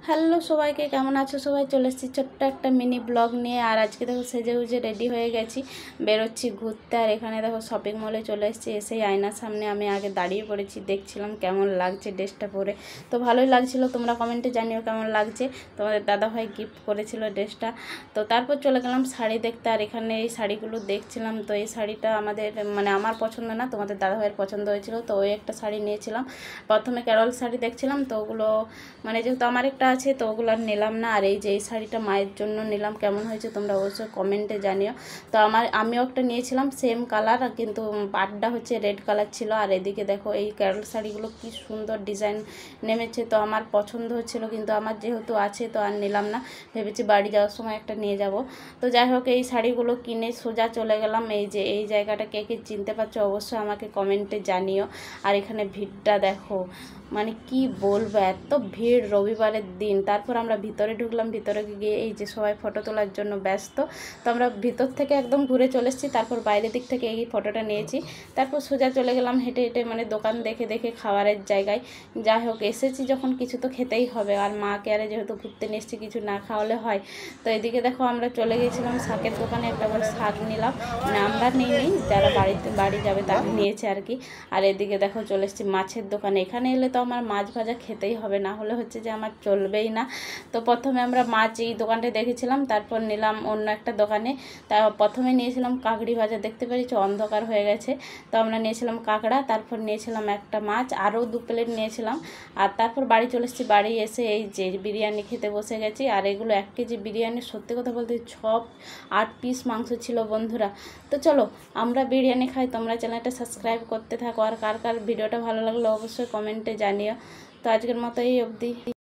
Hello সবাইকে, কেমন আছো সবাই? চলে এসেছি ছোট্ট একটা মিনি ব্লগ নিয়ে। আর আজকে দেখো সেজে গুজে রেডি হয়ে গেছি, বেরোচ্ছি ঘুরতে। আর এখানে দেখো শপিং মলে চলে এসেছি। এসেই আয়নার সামনে আমি আগে দাঁড়িয়ে পড়েছি, দেখছিলাম কেমন লাগছে ড্রেসটা পরে। তো ভালোই লাগছিল, তোমরা কমেন্টে জানিও কেমন লাগছে। তোমাদের দাদাভাই গিফট করেছিল ড্রেসটা। তো তারপর চলে গেলাম শাড়ি দেখতে। আর এখানে এই শাড়িগুলো দেখছিলাম। তো এই শাড়িটা আমার পছন্দ না, তোমাদের দাদাভাইয়ের পছন্দ হয়েছিল। তো ওই একটা শাড়ি নিয়েছিলাম। প্রথমে ক্যারল শাড়ি দেখছিলাম, তো ওগুলো যেহেতু আমার একটা আছে, তো ওগুলো আর নিলাম না। আর এই যে এই শাড়িটা মায়ের জন্য নিলাম, কেমন হয়েছে তোমরা অবশ্যই কমেন্টে জানিও। তো আমিও একটা নিয়েছিলাম সেম কালার, কিন্তু পাড়টা হচ্ছে রেড কালার ছিল। আর এদিকে দেখো এই ক্যারল শাড়িগুলো কি সুন্দর ডিজাইন নেমেছে। তো আমার পছন্দ হচ্ছিল, কিন্তু আমার যেহেতু আছে তো আর নিলাম না, ভেবেছি বাড়ি যাওয়ার সময় একটা নিয়ে যাব। তো যাই হোক, এই শাড়িগুলো কিনে সোজা চলে গেলাম। এই যে এই জায়গাটা কে কে চিনতে পারছো অবশ্যই আমাকে কমেন্টে জানিও। আর এখানে ভিড়টা দেখো, কি বলবো, এত ভিড় রবিবারের দিন। তারপর আমরা ভিতরে ঢুকলাম, ভিতরে গিয়ে এই যে সবাই ফটো তোলার জন্য ব্যস্ত। তো আমরা ভিতর থেকে একদম ঘুরে চলে এসেছি, তারপর বাইরের দিক থেকে এই ফটোটা নিয়েছি। তারপর সোজা চলে গেলাম হেঁটে হেঁটে, দোকান দেখে দেখে খাবারের জায়গায়। যাই হোক, এসেছি যখন কিছু তো খেতেই হবে। আর মাকে আরে যেহেতু ঘুরতে নিয়ে এসেছি, কিছু না খাওয়ালে হয়। তো এদিকে দেখো আমরা চলে গেছিলাম শাকের দোকানে, একটা করে শাক নিলাম। আমরা নিই, যারা বাড়ি যাবে তারা নিয়েছে আর কি। আর এদিকে দেখো চলে এসেছি মাছের দোকানে। এখানে এলে তো আমার মাছ ভাজা খেতেই হবে, না হলে হচ্ছে যে আমার চলবেই না। তো প্রথমে আমরা মাছ এই দোকানটায় দেখেছিলাম, তারপর নিলাম অন্য একটা দোকানে। প্রথমে নিয়েছিলাম কাঁকড়ি ভাজা, দেখতে পেরেছি অন্ধকার হয়ে গেছে। তো আমরা নিয়েছিলাম কাঁকড়া, তারপর নিয়েছিলাম একটা মাছ, আরও 2 প্লেট নিয়েছিলাম। আর তারপর বাড়ি চলে এসেছি। বাড়ি এসে এই যে বিরিয়ানি খেতে বসে গেছি। আর এগুলো 1 কেজি বিরিয়ানি, সত্যি কথা বলতে 8 পিস মাংস ছিল বন্ধুরা। তো চলো আমরা বিরিয়ানি খাই, তোমরা চ্যানেলটা সাবস্ক্রাইব করতে থাকো। আর কার কার ভিডিওটা ভালো লাগলো অবশ্যই কমেন্টে জানিও। তো আজকের মতো এই অবধি।